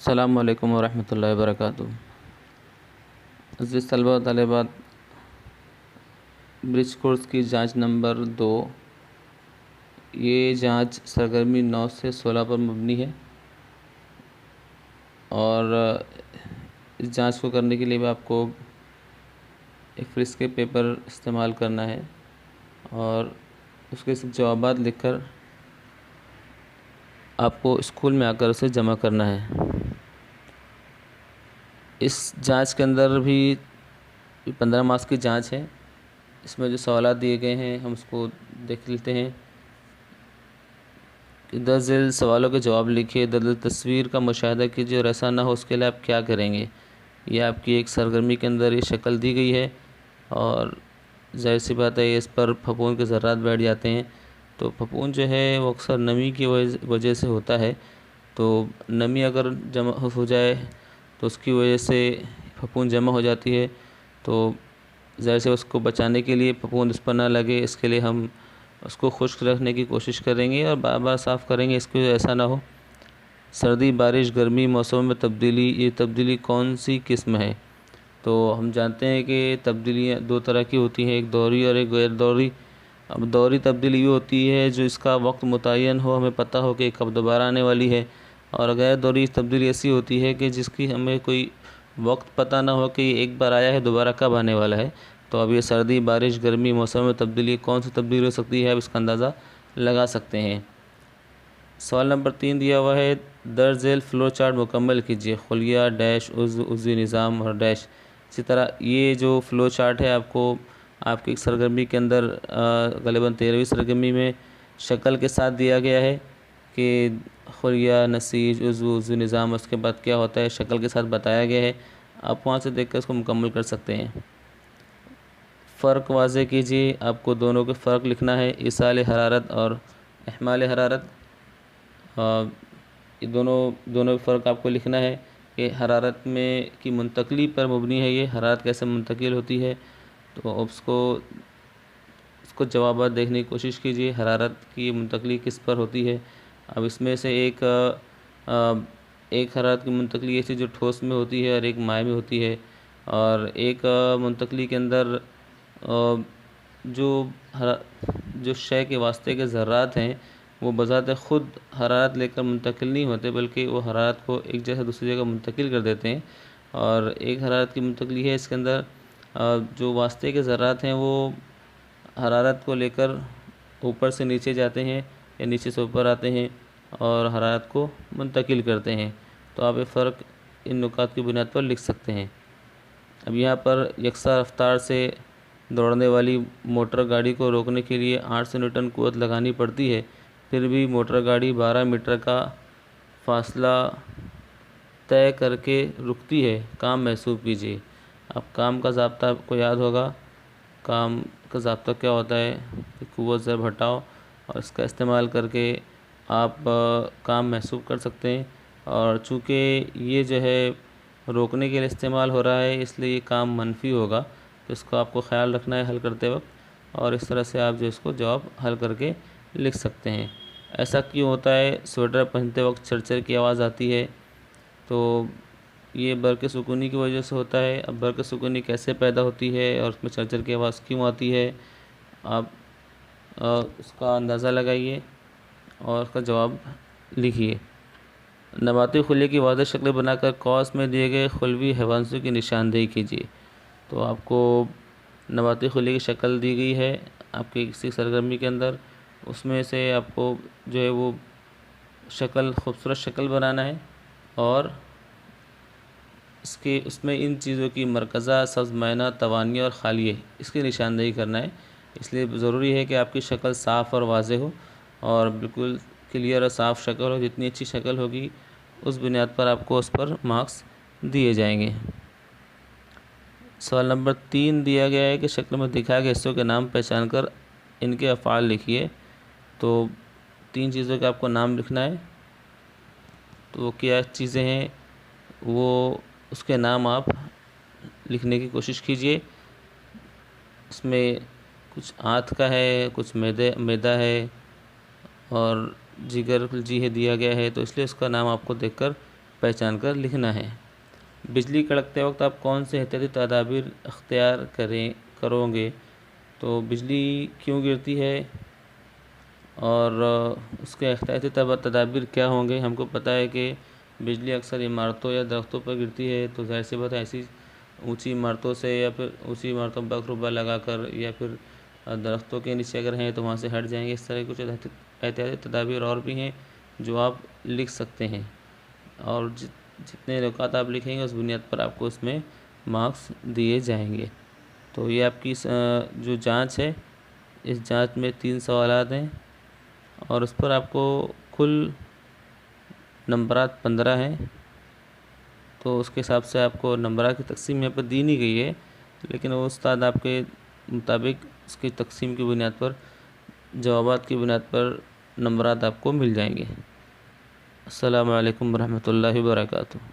अस्सलामु अलैकुम वरहमतुल्लाहि वबरकातुहू। अज़ीज़ तलबा व तालिबात, ब्रिज कोर्स की जांच नंबर 2, ये जांच सरगर्मी 9 से 16 पर मबनी है और इस जांच को करने के लिए भी आपको एक फ्रिज के पेपर इस्तेमाल करना है और उसके सब जवाबात लिखकर आपको स्कूल में आकर उसे जमा करना है। इस जांच के अंदर भी 15 मार्क्स की जांच है। इसमें जो सवाल दिए गए हैं हम उसको देख लेते हैं। दरअसल सवालों के जवाब लिखिए, दरअसल तस्वीर का मुशाहिदा कीजिए और ऐसा ना हो उसके लिए आप क्या करेंगे। ये आपकी एक सरगर्मी के अंदर ये शक्ल दी गई है और जाहिर सी बात है इस पर फफूंद के ज़र्रात बैठ जाते हैं। तो फफूंद जो है वो अक्सर नमी की वजह से होता है। तो नमी अगर जमा हो जाए तो उसकी वजह से फफूंद जमा हो जाती है। तो ज़ाहिर से उसको बचाने के लिए फफूंद उस पर ना लगे, इसके लिए हम उसको खुश्क रखने की कोशिश करेंगे और बार बार साफ़ करेंगे, इसको ऐसा ना हो। सर्दी, बारिश, गर्मी, मौसम में तब्दीली, ये तब्दीली कौन सी किस्म है? तो हम जानते हैं कि तब्दीलियाँ दो तरह की होती हैं, एक दौरी और एक गैर दौरी। अब दौरी तब्दीली ये होती है जो इसका वक्त मुतय्यन हो, हमें पता हो कि कब दोबारा आने वाली है। और गैर दौरी तब्दीली ऐसी होती है कि जिसकी हमें कोई वक्त पता ना हो कि एक बार आया है, दोबारा कब आने वाला है। तो अब ये सर्दी, बारिश, गर्मी, मौसम में तब्दीली कौन सी तब्दीली हो सकती है, अब इसका अंदाज़ा लगा सकते हैं। सवाल नंबर 3 दिया हुआ है, दर्ज झेल फ़्लो चार्ट मुकम्मल कीजिए। खुलिया डैश उज़्वी निज़ाम और डैश। इसी तरह ये जो फ़्लो चार्ट है आपको आपकी सरगर्मी के अंदर ग़ालिबन 13वीं सरगर्मी में शक्ल के साथ दिया गया है कि खुलिया, नसीज, उज़्वी निज़ाम, उसके बाद क्या होता है शक्ल के साथ बताया गया है। आप वहाँ से देखकर इसको मुकम्मल कर सकते हैं। फ़र्क वाज़े कीजिए, आपको दोनों के फ़र्क लिखना है, इसाल हरारत और इहमाल हरारत। ये दोनों फ़र्क आपको लिखना है कि हरारत में की मुंतकली पर मुबनी है, ये हरारत कैसे मुंतकिल होती है। तो उसको जवाबात देखने की कोशिश कीजिए, हरारत की मुंतकली किस पर होती है। अब इसमें से एक हरारत की मुंतकली ऐसी जो ठोस में होती है और एक माय में होती है, और एक मुंतकली के अंदर जो शय के वास्ते के ज़र्रात हैं वो बज़ाते ख़ुद हरारत लेकर मुंतकिल नहीं होते, बल्कि वो हरारत को एक जगह दूसरी जगह मुंतकिल कर देते हैं। और एक हरारत की मुंतकली है, इसके अंदर जो वास्ते के ज़र्रात हैं वो हरारत को लेकर ऊपर से नीचे जाते हैं या नीचे से ऊपर आते हैं और हरारत को मुंतकिल करते हैं। तो आप ये फ़र्क इन नुकात की बुनियाद पर लिख सकते हैं। अब यहाँ पर यकसा रफ्तार से दौड़ने वाली मोटर गाड़ी को रोकने के लिए 800 न्यूटन क़ुव्वत लगानी पड़ती है, फिर भी मोटर गाड़ी 12 मीटर का फ़ासला तय करके रुकती है। काम महसूब कीजिए। अब काम का ज़ाब्ता आपको याद होगा। काम का ज़ाब्ता क्या होता है कि क़ुव्वत ज़रब हटाओ और इसका इस्तेमाल करके आप काम महसूब कर सकते हैं। और चूँकि ये जो है रोकने के लिए इस्तेमाल हो रहा है, इसलिए ये काम मनफी होगा, तो इसको आपको ख़्याल रखना है हल करते वक्त, और इस तरह से आप जो इसको जवाब हल करके लिख सकते हैं। ऐसा क्यों होता है? स्वेटर पहनते वक्त चरचर की आवाज़ आती है, तो ये बर्क़ सुकूनी की वजह से होता है। अब बर्क़ सुकूनी कैसे पैदा होती है और उसमें चरचर की आवाज़ क्यों आती है, आप उसका अंदाज़ा लगाइए और उसका जवाब लिखिए। नबाती खुले की वाज़ेह शक्ल बनाकर कौस में दिए गए खुलवी हैवानों की निशानदेही कीजिए। तो आपको नबाती खुले की शक्ल दी गई है आपकी किसी सरगर्मी के अंदर, उसमें से आपको जो है वो खूबसूरत शक्ल बनाना है और उसमें इन चीज़ों की मरकज़ा, सब्ज़ मैना, तवानी और खालिए, इसकी निशानदेही करना है। इसलिए ज़रूरी है कि आपकी शक्ल साफ़ और वाज़ेह हो और बिल्कुल क्लियर और साफ़ शक्ल हो। जितनी अच्छी शक्ल होगी उस बुनियाद पर आपको उस पर मार्क्स दिए जाएंगे। सवाल नंबर 3 दिया गया है कि शक्ल में दिखाए गए हिस्सों के नाम पहचान कर इनके अफ़आल लिखिए। तो 3 चीज़ों का आपको नाम लिखना है। तो क्या चीज़ें हैं वो उसके नाम आप लिखने की कोशिश कीजिए। इसमें कुछ आँत का है, कुछ मैदा है और जिगर खिलजी है दिया गया है, तो इसलिए उसका नाम आपको देखकर पहचान कर लिखना है। बिजली कड़कते वक्त आप कौन से एहतियाती तदाबीर अख्तियार करोगे? तो बिजली क्यों गिरती है और उसके एहतियाती तदाबीर क्या होंगे? हमको पता है कि बिजली अक्सर इमारतों या दरख्तों पर गिरती है, तो ज़ाहिर सी बात है ऐसी ऊंची इमारतों से या फिर ऊंची इमारतों पर अखरुबा लगाकर या फिर दरख्तों के नीचे अगर हैं तो वहाँ से हट जाएंगे। इस तरह कुछ एहतियाती तदाबीर और भी हैं जो आप लिख सकते हैं, और जितने नुकात आप लिखेंगे उस बुनियाद पर आपको उसमें मार्क्स दिए जाएंगे। तो ये आपकी जो जांच है, इस जांच में 3 सवालात हैं और उस पर आपको कुल नंबरात 15 हैं। तो उसके हिसाब से आपको नंबरात की तकसीम यहाँ पर दी नहीं गई है, लेकिन वो उस्ताद आपके मुताबिक उसकी तकसीम की बुनियाद पर, जवाबात की बुनियाद पर नंबरात आपको मिल जाएंगे। अस्सलामु अलैकुम वरहमतुल्लाहि वबरकातुहू।